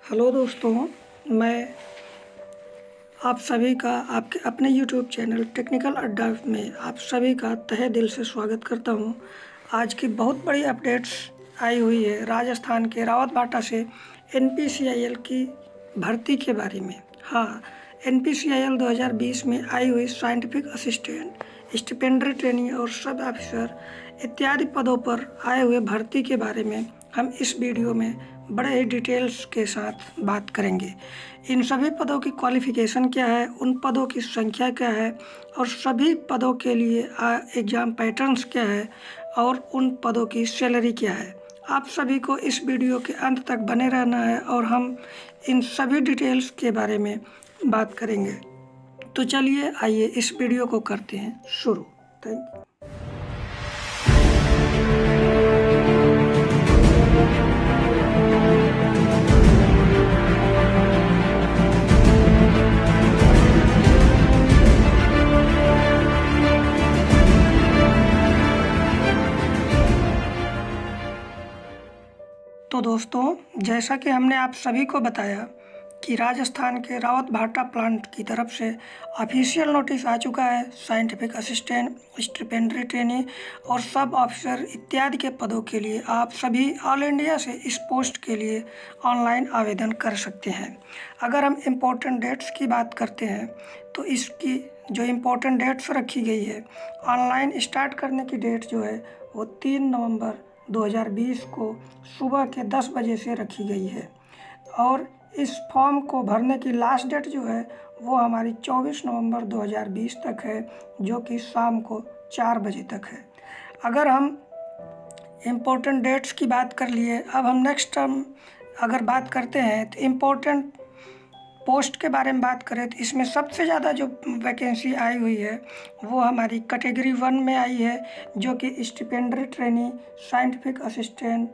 Hello दोस्तों, मैं आप सभी का आपके अपने यूट्यूब चैनल टेक्निकल अड्डा में आप सभी का तहे दिल से स्वागत करता हूं। आज की बहुत बड़ी अपडेट्स आई हुई है राजस्थान के रावतबाटा से एनपीसीआईएल की भर्ती के बारे में। हाँ, एनपीसीआईएल 2020 में आई हुई साइंटिफिक असिस्टेंट, स्टिपेंडरी ट्रेनी और सब ऑफिसर इत्यादि पदों पर आए हुए भर्ती के बारे में हम इस वीडियो में बड़े ही डिटेल्स के साथ बात करेंगे। इन सभी पदों की क्वालिफ़िकेशन क्या है, उन पदों की संख्या क्या है और सभी पदों के लिए एग्ज़ाम पैटर्न्स क्या है और उन पदों की सैलरी क्या है। आप सभी को इस वीडियो के अंत तक बने रहना है और हम इन सभी डिटेल्स के बारे में बात करेंगे। तो चलिए आइए इस वीडियो को करते हैं शुरू। Thank you. तो दोस्तों, जैसा कि हमने आप सभी को बताया कि राजस्थान के रावतबाटा प्लांट की तरफ से ऑफिशियल नोटिस आ चुका है साइंटिफिक असिस्टेंट, स्टिपेंडरी ट्रेनी और सब ऑफिसर इत्यादि के पदों के लिए आप सभी ऑल इंडिया से इस पोस्ट के लिए ऑनलाइन आवेदन कर सकते हैं। अगर हम इम्पोर्टेंट डेट्स की बात करते हैं तो इसकी जो इम्पोर्टेंट डेट्स रखी गई है, ऑनलाइन स्टार्ट करने की डेट जो है वो 3 नवंबर 2020 को सुबह के 10 बजे से रखी गई है और इस फॉर्म को भरने की लास्ट डेट जो है वो हमारी 24 नवंबर 2020 तक है, जो कि शाम को 4 बजे तक है। अगर हम इम्पोर्टेंट डेट्स की बात कर लिए, अब हम नेक्स्ट हम अगर बात करते हैं तो इम्पोर्टेंट पोस्ट के बारे में बात करें तो इसमें सबसे ज़्यादा जो वैकेंसी आई हुई है वो हमारी कैटेगरी 1 में आई है, जो कि stipendiary trainee scientific assistant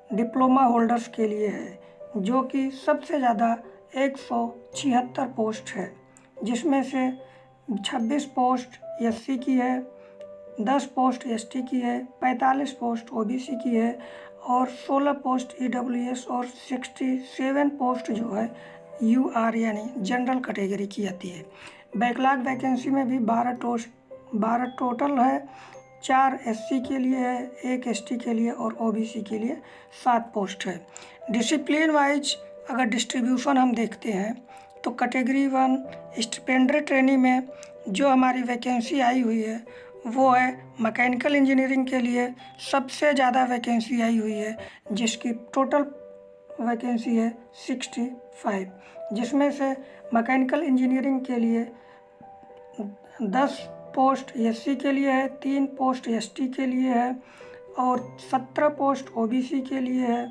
diploma holders के लिए है, जो कि सबसे ज़्यादा 176 पोस्ट है, जिसमें से 26 पोस्ट एससी की है, 10 पोस्ट एसटी की है, 45 पोस्ट ओबीसी की है और 16 पोस्ट ईडब्ल्यूएस और 67 पोस्ट जो है यूआर यानी जनरल कैटेगरी की आती है। बैकलॉग वैकेंसी में भी 12 टोटल है, 4 एससी के लिए है, 1 एसटी के लिए और ओबीसी के लिए 7 पोस्ट है। डिसिप्लिन वाइज अगर डिस्ट्रीब्यूशन हम देखते हैं तो कैटेगरी 1 स्टिपेंडरी ट्रेनी में जो हमारी वैकेंसी आई हुई है वो है मैकेनिकल इंजीनियरिंग के लिए सबसे ज़्यादा वैकेंसी आई हुई है, जिसकी टोटल वैकेंसी है 65, जिसमें से मैकेनिकल इंजीनियरिंग के लिए 10 पोस्ट एससी के लिए है, 3 पोस्ट एसटी के लिए है और 17 पोस्ट ओबीसी के लिए है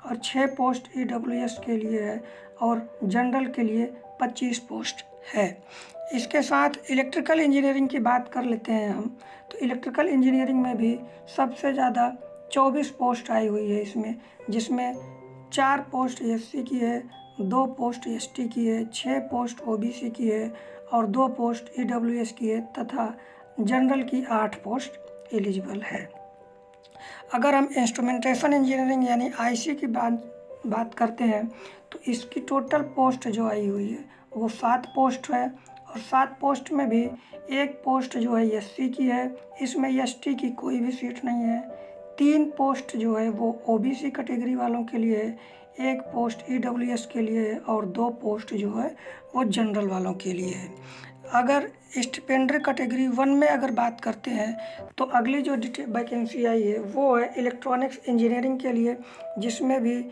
और 6 पोस्ट ईडब्ल्यूएस के लिए है और जनरल के लिए 25 पोस्ट है। इसके साथ इलेक्ट्रिकल इंजीनियरिंग की बात कर लेते हैं हम, तो इलेक्ट्रिकल इंजीनियरिंग में भी सबसे ज़्यादा 24 पोस्ट आई हुई है इसमें, जिसमें 4 पोस्ट एससी की है, 2 पोस्ट एसटी की है, 6 पोस्ट ओबीसी की है और 2 पोस्ट ईडब्ल्यूएस की है तथा जनरल की 8 पोस्ट एलिजिबल है। अगर हम इंस्ट्रूमेंटेशन इंजीनियरिंग यानी आईसी की बात करते हैं तो इसकी टोटल पोस्ट जो आई हुई है वो 7 पोस्ट है और 7 पोस्ट में भी 1 पोस्ट जो है एससी की है, इसमें एसटी की कोई भी सीट नहीं है। 3 पोस्ट जो है वो ओबीसी कैटेगरी वालों के लिए है, 1 पोस्ट ईडब्ल्यूएस के लिए है और 2 पोस्ट जो है वो जनरल वालों के लिए है। अगर स्टिपेंडरी कैटेगरी 1 में अगर बात करते हैं तो अगली जो वैकेंसी आई है वो है इलेक्ट्रॉनिक्स इंजीनियरिंग के लिए, जिसमें भी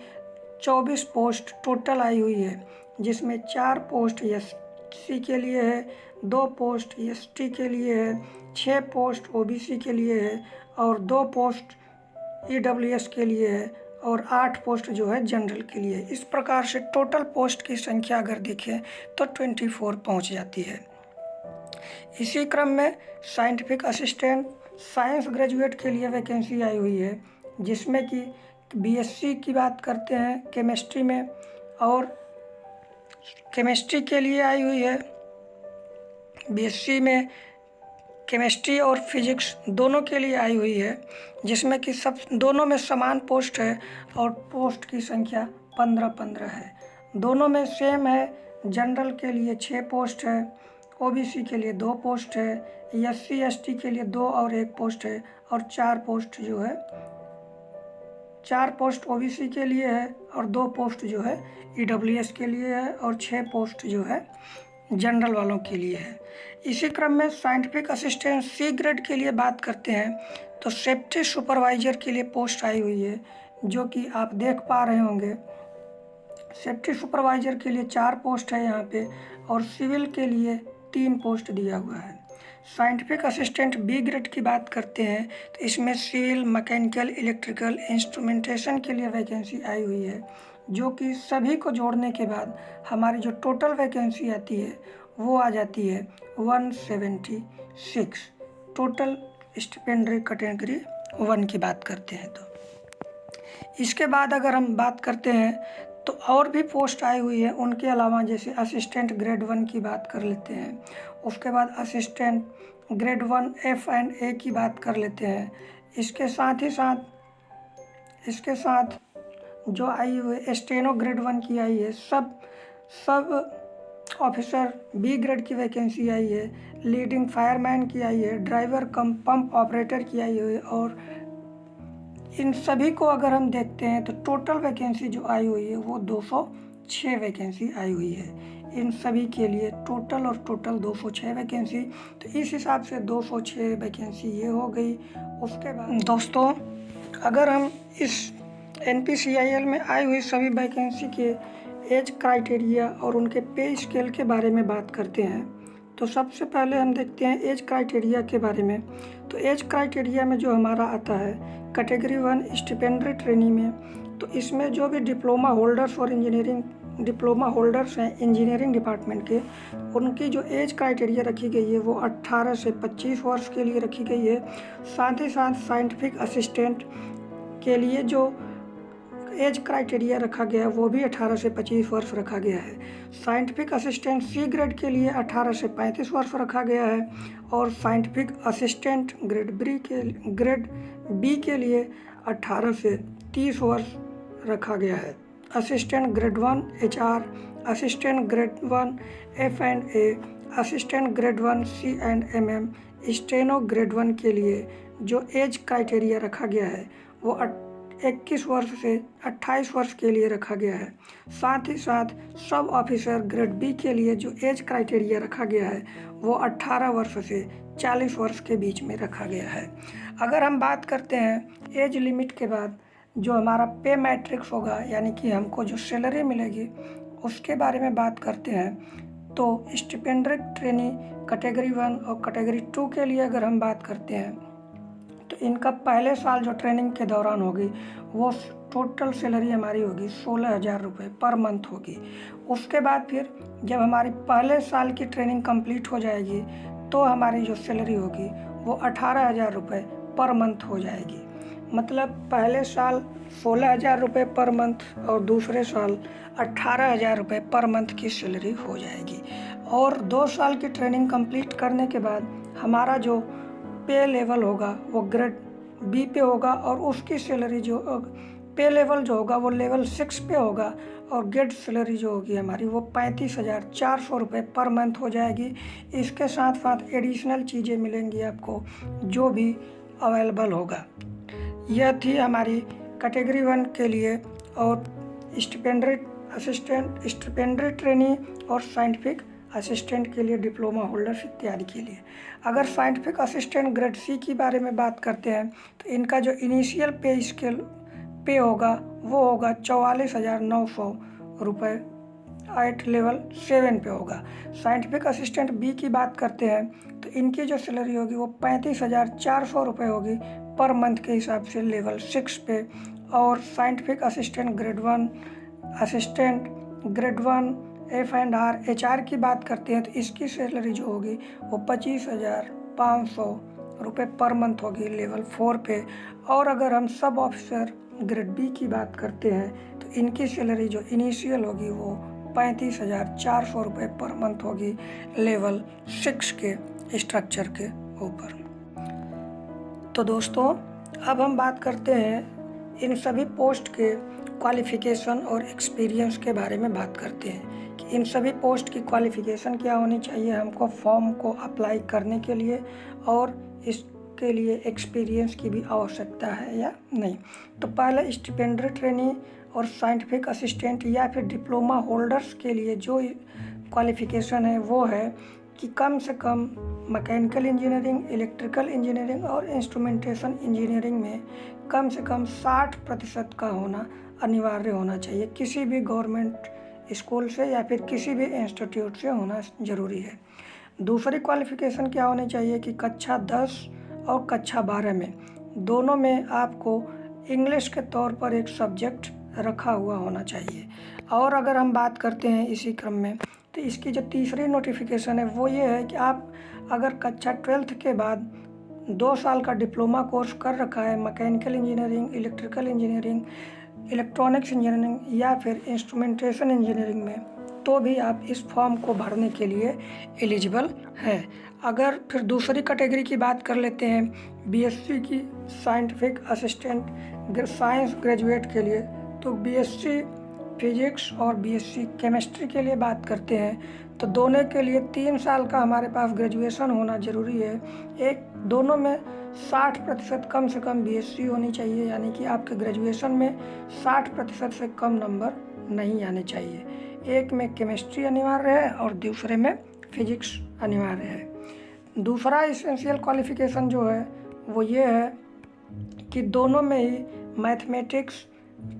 24 पोस्ट टोटल आई हुई है, जिसमें 4 पोस्ट एससी के लिए है, 2 पोस्ट एसटी के लिए है, 6 पोस्ट ओबीसी के लिए है और 2 पोस्ट ईडब्ल्यूएस के लिए है और 8 पोस्ट जो है जनरल के लिए। इस प्रकार से टोटल पोस्ट की संख्या अगर देखें तो 24 पहुंच जाती है। इसी क्रम में साइंटिफिक असिस्टेंट साइंस ग्रेजुएट के लिए वैकेंसी आई हुई है, जिसमें कि बीएससी की बात करते हैं केमिस्ट्री में और केमिस्ट्री के लिए आई हुई है। बीएससी में केमिस्ट्री और फिजिक्स दोनों के लिए आई हुई है, जिसमें कि सब दोनों में समान पोस्ट है और पोस्ट की संख्या 15-15 है। दोनों में सेम है। जनरल के लिए 6 पोस्ट है, ओबीसी के लिए 2 पोस्ट है, एससी एसटी के लिए 2 और 1 पोस्ट है, और 4 पोस्ट जो है 4 पोस्ट ओबीसी के लिए है और 2 पोस्ट जो है ईडब्ल्यूएस के लिए है और 6 पोस्ट जो है जनरल वालों के लिए है। इसी क्रम में साइंटिफिक असिस्टेंट सी ग्रेड के लिए बात करते हैं तो सेफ्टी सुपरवाइजर के लिए पोस्ट आई हुई है, जो कि आप देख पा रहे होंगे। सेफ्टी सुपरवाइजर के लिए 4 पोस्ट है यहाँ पे, और सिविल के लिए 3 पोस्ट दिया हुआ है। साइंटिफिक असिस्टेंट बी ग्रेड की बात करते हैं तो इसमें सिविल, मैकेनिकल, इलेक्ट्रिकल, इंस्ट्रूमेंटेशन के लिए वैकेंसी आई हुई है, जो कि सभी को जोड़ने के बाद हमारी जो टोटल वैकेंसी आती है वो आ जाती है 176। टोटल स्टिपेंडरी कैटेगरी 1 की बात करते हैं तो इसके बाद अगर हम बात करते हैं तो और भी पोस्ट आई हुई है उनके अलावा, जैसे असिस्टेंट ग्रेड 1 की बात कर लेते हैं। उसके बाद असिस्टेंट ग्रेड 1 एफ एंड ए की बात कर लेते हैं। इसके साथ ही इसके साथ जो आई हुई है स्टेनो ग्रेड 1 की आई है। सब ऑफिसर बी ग्रेड की वैकेंसी आई है। लीडिंग फायरमैन की आई है, ड्राइवर कम पंप ऑपरेटर की आई हुई है, और इन सभी को अगर हम देखते हैं तो टोटल वैकेंसी जो आई हुई है वो 206 वैकेंसी आई हुई है। इन सभी के लिए टोटल 206 वैकेंसी। तो इस हिसाब से 206 वैकेंसी ये हो गई। उसके बाद दोस्तों, अगर हम इस NPCIL में आई हुई सभी वैकेंसी के एज क्राइटेरिया और उनके पे स्केल के बारे में बात करते हैं तो सबसे पहले हम देखते हैं एज क्राइटेरिया के बारे में। तो एज क्राइटेरिया में जो हमारा आता है कैटेगरी 1 स्टिपेंडरी ट्रेनी में, तो इसमें जो भी डिप्लोमा होल्डर्स और डिप्लोमा होल्डर्स हैं इंजीनियरिंग डिपार्टमेंट के, उनकी जो एज क्राइटेरिया रखी गई है वो 18 से 25 वर्ष के लिए रखी गई है। साथ ही साथ साइंटिफिक असिस्टेंट के लिए जो एज क्राइटेरिया रखा गया है वो भी 18 से 25 वर्ष रखा गया है। साइंटिफिक असिस्टेंट सी ग्रेड के लिए 18 से 35 वर्ष रखा गया है, और साइंटिफिक असिस्टेंट ग्रेड बी के लिए 18 से 30 वर्ष रखा गया है। Assistant grade 1 HR, assistant grade 1 F&A, assistant grade 1 C&MM, steno grade 1 के लिए जो एज क्राइटेरिया रखा गया है वो 21 वर्ष से 28 वर्ष के लिए रखा गया है। साथ ही साथ सब ऑफिसर ग्रेड बी के लिए जो एज क्राइटेरिया रखा गया है वो 18 वर्ष से 40 वर्ष के बीच में रखा गया है। अगर हम बात करते हैं एज लिमिट के बाद जो हमारा पे मैट्रिक्स होगा, यानी कि हमको जो सैलरी मिलेगी उसके बारे में बात करते हैं तो स्टिपेंडरी ट्रेनी कैटेगरी 1 और कैटेगरी 2 के लिए अगर हम बात करते हैं तो इनका पहले साल जो ट्रेनिंग के दौरान होगी वो टोटल सैलरी हमारी होगी 16,000 रुपये पर मंथ होगी। उसके बाद फिर जब हमारी पहले साल की ट्रेनिंग कंप्लीट हो जाएगी तो हमारी जो सैलरी होगी वो 18,000 रुपये पर मंथ हो जाएगी। मतलब पहले साल 16,000 रुपये पर मंथ और दूसरे साल 18,000 रुपये पर मंथ की सैलरी हो जाएगी। और 2 साल की ट्रेनिंग कंप्लीट करने के बाद हमारा जो पे लेवल होगा वो ग्रेड बी पे होगा, और उसकी सैलरी जो पे लेवल जो होगा वो लेवल 6 पे होगा, और गेट सैलरी जो होगी हमारी वो 35,400 रुपये पर मंथ हो जाएगी। इसके साथ साथ एडिशनल चीज़ें मिलेंगी आपको जो भी अवेलेबल होगा। यह थी हमारी कैटेगरी 1 के लिए और स्टिपेंडरी असिस्टेंट, स्टिपेंडरी ट्रेनी और साइंटिफिक असिस्टेंट के लिए डिप्लोमा होल्डर्स इत्यादि के लिए। अगर साइंटिफिक असिस्टेंट ग्रेड सी की बारे में बात करते हैं तो इनका जो इनिशियल पे स्केल पे होगा वो होगा 44,900 रुपये एट लेवल 7 पे होगा। साइंटिफिक असिस्टेंट बी की बात करते हैं तो इनकी जो सैलरी होगी वो 35,400 रुपये होगी पर मंथ के हिसाब से लेवल 6 पे। और scientific assistant grade 1, assistant grade 1 F&R HR की बात करते हैं तो इसकी सैलरी जो होगी वो 25,500 रुपये पर मंथ होगी लेवल 4 पे। और अगर हम सब ऑफिसर ग्रेड बी की बात करते हैं तो इनकी सैलरी जो इनिशियल होगी वो 35,400 रुपये पर मंथ होगी लेवल 6 के स्ट्रक्चर के ऊपर। तो दोस्तों, अब हम बात करते हैं इन सभी पोस्ट के क्वालिफ़िकेशन और एक्सपीरियंस के बारे में बात करते हैं कि इन सभी पोस्ट की क्वालिफ़िकेशन क्या होनी चाहिए हमको फॉर्म को अप्लाई करने के लिए, और इसके लिए एक्सपीरियंस की भी आवश्यकता है या नहीं। तो पहले स्टिपेंडरी ट्रेनी और साइंटिफिक असिस्टेंट या फिर डिप्लोमा होल्डर्स के लिए जो क्वालिफ़िकेशन है वो है कि कम से कम मैकेनिकल इंजीनियरिंग, इलेक्ट्रिकल इंजीनियरिंग और इंस्ट्रूमेंटेशन इंजीनियरिंग में कम से कम 60% का होना अनिवार्य होना चाहिए। किसी भी गवर्नमेंट स्कूल से या फिर किसी भी इंस्टीट्यूट से होना ज़रूरी है। दूसरी क्वालिफ़िकेशन क्या होनी चाहिए कि कक्षा 10 और कक्षा 12 में दोनों में आपको इंग्लिश के तौर पर एक सब्जेक्ट रखा हुआ होना चाहिए। और अगर हम बात करते हैं इसी क्रम में, तो इसकी जो तीसरी नोटिफिकेशन है वो ये है कि आप अगर कक्षा 12th के बाद 2 साल का डिप्लोमा कोर्स कर रखा है mechanical engineering, electrical engineering, electronics engineering या फिर इंस्ट्रूमेंटेशन इंजीनियरिंग में, तो भी आप इस फॉर्म को भरने के लिए एलिजिबल हैं। अगर फिर दूसरी कैटेगरी की बात कर लेते हैं बीएससी की साइंटिफिक असिस्टेंट साइंस ग्रेजुएट के लिए, तो बीएससी फिजिक्स और बीएससी केमिस्ट्री के लिए बात करते हैं तो दोनों के लिए 3 साल का हमारे पास ग्रेजुएशन होना ज़रूरी है। दोनों में 60% कम से कम बीएससी होनी चाहिए, यानी कि आपके ग्रेजुएशन में 60% से कम नंबर नहीं आने चाहिए। एक में केमिस्ट्री अनिवार्य है और दूसरे में फिजिक्स अनिवार्य है। दूसरा इसेंशियल क्वालिफिकेशन जो है वो ये है कि दोनों में ही मैथमेटिक्स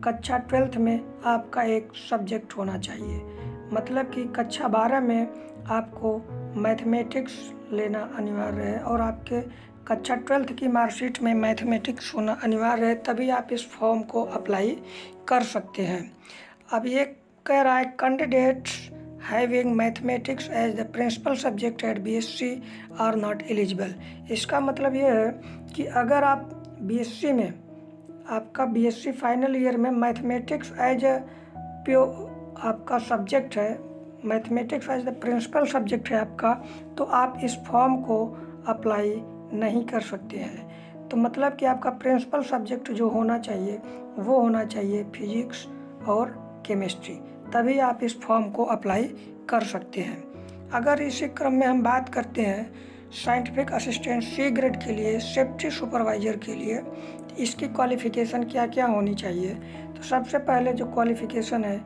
कक्षा 12th में आपका एक सब्जेक्ट होना चाहिए। मतलब कि कक्षा 12 में आपको मैथमेटिक्स लेना अनिवार्य है और आपके कक्षा 12th की मार्कशीट में मैथमेटिक्स होना अनिवार्य है, तभी आप इस फॉर्म को अप्लाई कर सकते हैं। अब ये कह रहा है candidates having mathematics as the principal subject at BSc are not eligible. इसका मतलब ये है कि अगर आप बीएससी में आपका बीएससी फाइनल ईयर में मैथमेटिक्स एज ए आपका सब्जेक्ट है, mathematics as the principal subject है आपका, तो आप इस फॉर्म को अप्लाई नहीं कर सकते हैं। तो मतलब कि आपका प्रिंसिपल सब्जेक्ट जो होना चाहिए वो होना चाहिए फिजिक्स और केमिस्ट्री, तभी आप इस फॉर्म को अप्लाई कर सकते हैं। अगर इसी क्रम में हम बात करते हैं साइंटिफिक असिस्टेंट सी ग्रेड के लिए, सेफ्टी सुपरवाइज़र के लिए, इसकी क्वालिफ़िकेशन क्या क्या होनी चाहिए। तो सबसे पहले जो क्वालिफ़िकेशन है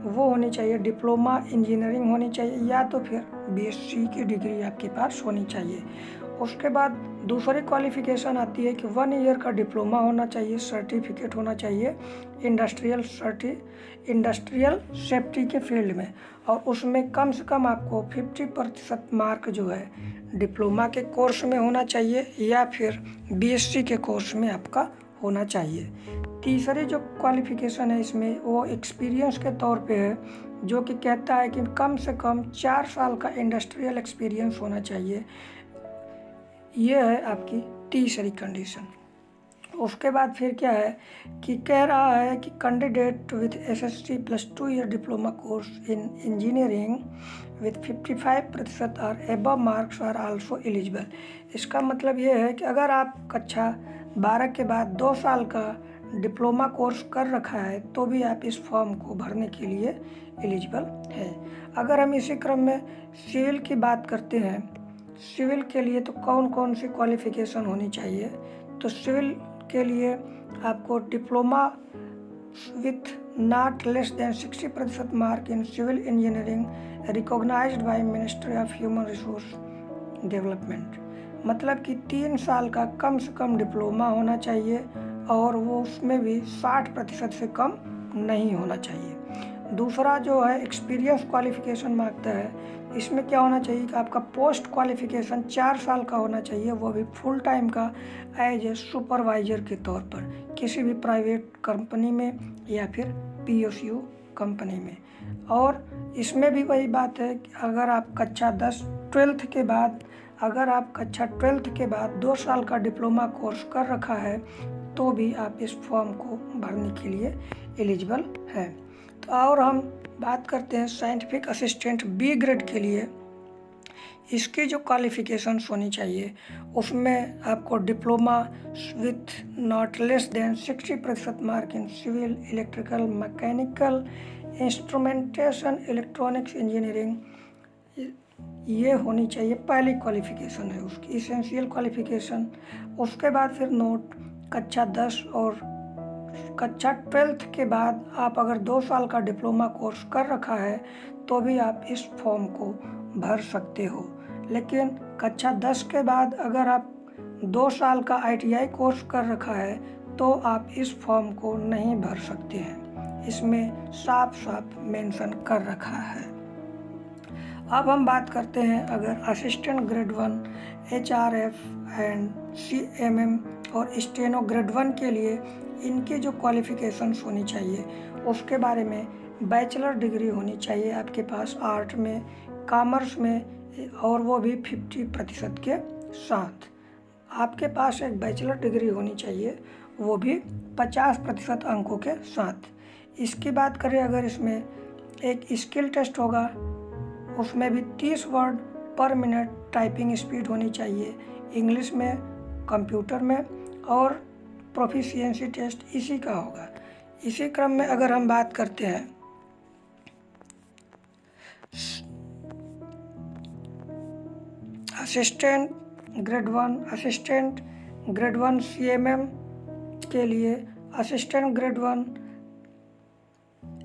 वो होनी चाहिए डिप्लोमा इंजीनियरिंग होनी चाहिए या तो फिर बीएससी की डिग्री आपके पास होनी चाहिए। उसके बाद दूसरी क्वालिफ़िकेशन आती है कि 1 ईयर का डिप्लोमा होना चाहिए, सर्टिफिकेट होना चाहिए इंडस्ट्रियल सेफ्टी के फील्ड में, और उसमें कम से कम आपको 50% मार्क जो है डिप्लोमा के कोर्स में होना चाहिए या फिर बीएससी के कोर्स में आपका होना चाहिए। तीसरी जो क्वालिफ़िकेशन है इसमें वो एक्सपीरियंस के तौर पे है, जो कि कहता है कि कम से कम 4 साल का इंडस्ट्रियल एक्सपीरियंस होना चाहिए। ये है आपकी तीसरी कंडीशन। उसके बाद फिर क्या है कि कह रहा है कि candidate with SSC plus 2 year diploma course in engineering with 55% और above marks are also eligible. इसका मतलब ये है कि अगर आप कक्षा 12 के बाद 2 साल का डिप्लोमा कोर्स कर रखा है तो भी आप इस फॉर्म को भरने के लिए एलिजिबल है। अगर हम इसी क्रम में सिविल की बात करते हैं, सिविल के लिए तो कौन कौन सी क्वालिफ़िकेशन होनी चाहिए, तो सिविल के लिए आपको diploma with not less than 60% mark in civil engineering recognised by ministry of human resource development. मतलब कि 3 साल का कम से कम डिप्लोमा होना चाहिए और वो उसमें भी 60% से कम नहीं होना चाहिए। दूसरा जो है एक्सपीरियंस क्वालिफ़िकेशन मांगता है, इसमें क्या होना चाहिए कि आपका पोस्ट क्वालिफ़िकेशन 4 साल का होना चाहिए, वो भी फुल टाइम का एज ए सुपरवाइज़र के तौर पर किसी भी प्राइवेट कंपनी में या फिर पीएसयू कंपनी में। और इसमें भी वही बात है कि अगर आप कक्षा 12th के बाद 2 साल का डिप्लोमा कोर्स कर रखा है तो भी आप इस फॉर्म को भरने के लिए एलिजिबल है। तो और हम बात करते हैं साइंटिफिक असिस्टेंट बी ग्रेड के लिए, इसकी जो क्वालिफ़िकेशंस होनी चाहिए उसमें आपको diploma with not less than 60% mark in civil, electrical, mechanical, instrumentation, electronics engineering, ये होनी चाहिए। पहली क्वालिफ़िकेशन है उसकी, इसेंशियल क्वालिफ़िकेशन। उसके बाद फिर नोट कक्षा 10 और कक्षा 12th के बाद आप अगर 2 साल का डिप्लोमा कोर्स कर रखा है तो भी आप इस फॉर्म को भर सकते हो। लेकिन कक्षा 10 के बाद अगर आप 2 साल का ITI कोर्स कर रखा है तो आप इस फॉर्म को नहीं भर सकते हैं। इसमें साफ साफ मेंशन कर रखा है। अब हम बात करते हैं अगर assistant grade 1 HRF and CMM और स्टेनो ग्रेड 1 के लिए इनकी जो क्वालिफ़िकेशंस होनी चाहिए उसके बारे में बैचलर डिग्री होनी चाहिए आपके पास आर्ट में, कॉमर्स में, और वो भी 50% के साथ। आपके पास एक बैचलर डिग्री होनी चाहिए, वो भी 50% अंकों के साथ। इसकी बात करें अगर इसमें एक स्किल टेस्ट होगा, उसमें भी 30 वर्ड पर मिनट टाइपिंग स्पीड होनी चाहिए इंग्लिश में, कंप्यूटर में, और प्रोफिशिएंसी टेस्ट इसी का होगा। इसी क्रम में अगर हम बात करते हैं assistant grade 1, assistant grade 1 CMM के लिए, असिस्टेंट ग्रेड 1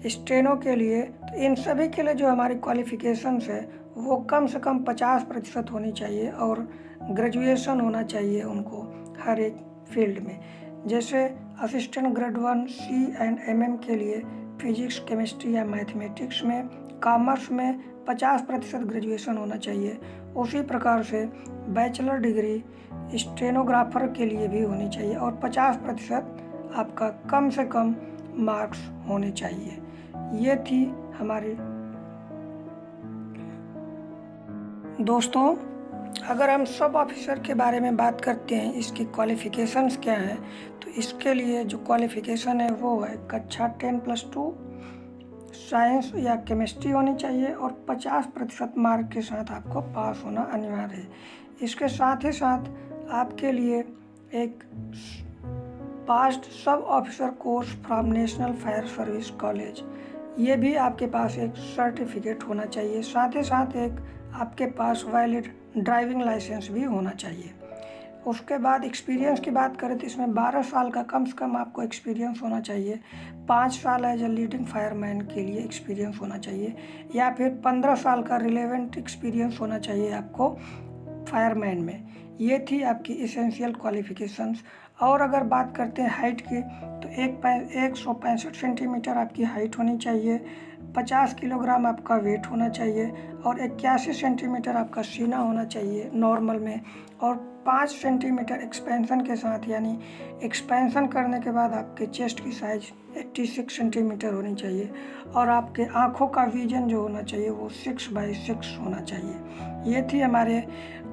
स्टेनो के लिए, तो इन सभी के लिए जो हमारी क्वालिफ़िकेशंस है वो कम से कम 50% होनी चाहिए और ग्रेजुएशन होना चाहिए उनको हर एक फील्ड में। जैसे असिस्टेंट ग्रेड 1 C&MM के लिए फिजिक्स, केमिस्ट्री या मैथमेटिक्स में, कॉमर्स में 50% ग्रेजुएशन होना चाहिए। उसी प्रकार से बैचलर डिग्री स्टेनोग्राफर के लिए भी होनी चाहिए और 50% आपका कम से कम मार्क्स होने चाहिए। ये थी हमारी दोस्तों। अगर हम सब ऑफिसर के बारे में बात करते हैं, इसकी क्वालिफ़िकेशंस क्या हैं, तो इसके लिए जो क्वालिफ़िकेशन है वो है कक्षा 10+2 साइंस या केमिस्ट्री होनी चाहिए और 50% मार्क के साथ आपको पास होना अनिवार्य है। इसके साथ ही साथ आपके लिए एक पास्ट सब officer course from national fire service college, ये भी आपके पास एक सर्टिफिकेट होना चाहिए। साथ ही साथ एक आपके पास वैलिड ड्राइविंग लाइसेंस भी होना चाहिए। उसके बाद एक्सपीरियंस की बात करें तो इसमें 12 साल का कम से कम आपको एक्सपीरियंस होना चाहिए। 5 साल एज ए लीडिंग फायरमैन के लिए एक्सपीरियंस होना चाहिए, या फिर 15 साल का रिलेवेंट एक्सपीरियंस होना चाहिए आपको फायरमैन में। ये थी आपकी इसेंशियल क्वालिफ़िकेशंस। और अगर बात करते हैं हाइट की, तो 165 सेंटीमीटर आपकी हाइट होनी चाहिए, 50 किलोग्राम आपका वेट होना चाहिए और 81 सेंटीमीटर आपका सीना होना चाहिए नॉर्मल में, और 5 सेंटीमीटर एक्सपेंशन के साथ, यानी एक्सपेंशन करने के बाद आपके चेस्ट की साइज 86 सेंटीमीटर होनी चाहिए, और आपके आँखों का विजन जो होना चाहिए वो 6/6 होना चाहिए। ये थी हमारे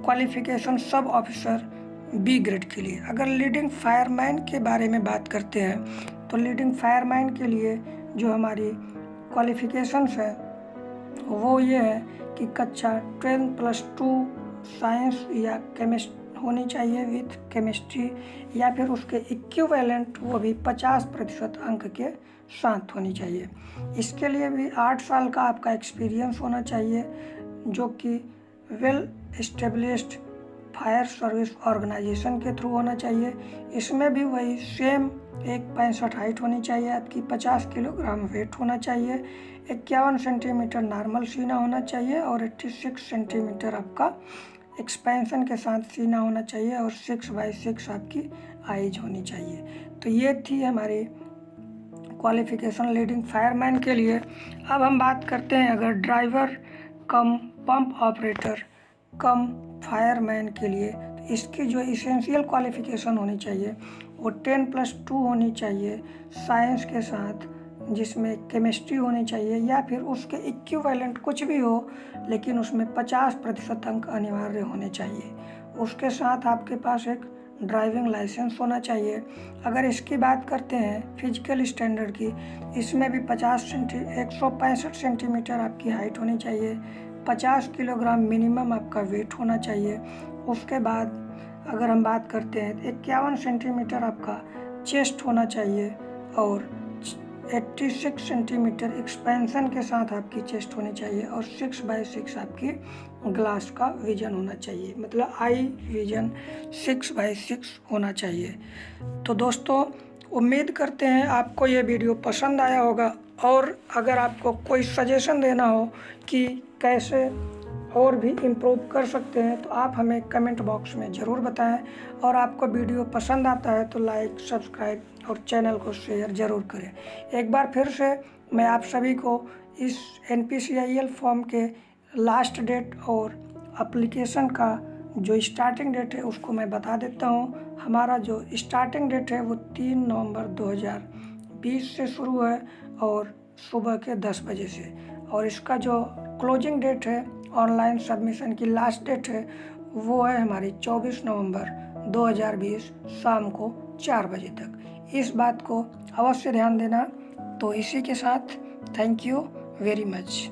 क्वालिफ़िकेशन सब ऑफिसर B ग्रेड के लिए। अगर लीडिंग फायरमैन के बारे में बात करते हैं तो लीडिंग फायरमैन के लिए जो हमारी क्वालिफ़िकेशंस है वो ये है कि कक्षा 10+2 साइंस या केमिस्ट्री होनी चाहिए विथ केमिस्ट्री, या फिर उसके इक्विवेलेंट वो भी 50% अंक के साथ होनी चाहिए। इसके लिए भी 8 साल का आपका एक्सपीरियंस होना चाहिए, जो कि well established fire service organisation के थ्रू होना चाहिए। इसमें भी वही सेम 1.65 हाइट होनी चाहिए आपकी, 50 किलोग्राम वेट होना चाहिए, 51 सेंटीमीटर नॉर्मल सीना होना चाहिए और 86 सेंटीमीटर आपका एक्सपेंशन के साथ सीना होना चाहिए और 6/6 आपकी आइज होनी चाहिए। तो ये थी हमारी क्वालिफ़िकेशन लीडिंग फायरमैन के लिए। अब हम बात करते हैं अगर ड्राइवर कम पंप ऑपरेटर कम फायरमैन के लिए, तो इसकी जो इसेंशियल क्वालिफ़िकेशन होनी चाहिए वो 10+2 होनी चाहिए साइंस के साथ, जिसमें केमिस्ट्री होनी चाहिए या फिर उसके इक्विवेलेंट कुछ भी हो, लेकिन उसमें 50% अंक अनिवार्य होने चाहिए। उसके साथ आपके पास एक ड्राइविंग लाइसेंस होना चाहिए। अगर इसकी बात करते हैं फिजिकल स्टैंडर्ड की, इसमें भी 165 सेंटीमीटर आपकी हाइट होनी चाहिए, 50 किलोग्राम मिनिमम आपका वेट होना चाहिए। उसके बाद अगर हम बात करते हैं 51 सेंटीमीटर आपका चेस्ट होना चाहिए और 86 सेंटीमीटर एक्सपेंशन के साथ आपकी चेस्ट होनी चाहिए और 6/6 आपकी ग्लास का विजन होना चाहिए, मतलब आई विजन 6/6 होना चाहिए। तो दोस्तों उम्मीद करते हैं आपको ये वीडियो पसंद आया होगा, और अगर आपको कोई सजेशन देना हो कि कैसे और भी इम्प्रूव कर सकते हैं तो आप हमें कमेंट बॉक्स में ज़रूर बताएं। और आपको वीडियो पसंद आता है तो लाइक, सब्सक्राइब और चैनल को शेयर ज़रूर करें। एक बार फिर से मैं आप सभी को इस NPCIL फॉर्म के लास्ट डेट और एप्लीकेशन का जो स्टार्टिंग डेट है उसको मैं बता देता हूँ। हमारा जो स्टार्टिंग डेट है वो 3 नवंबर 2020 से शुरू है और सुबह के 10 बजे से, और इसका जो क्लोजिंग डेट है ऑनलाइन सबमिशन की लास्ट डेट है वो है हमारी 24 नवंबर 2020 शाम को 4 बजे तक। इस बात को अवश्य ध्यान देना। तो इसी के साथ थैंक यू वेरी मच।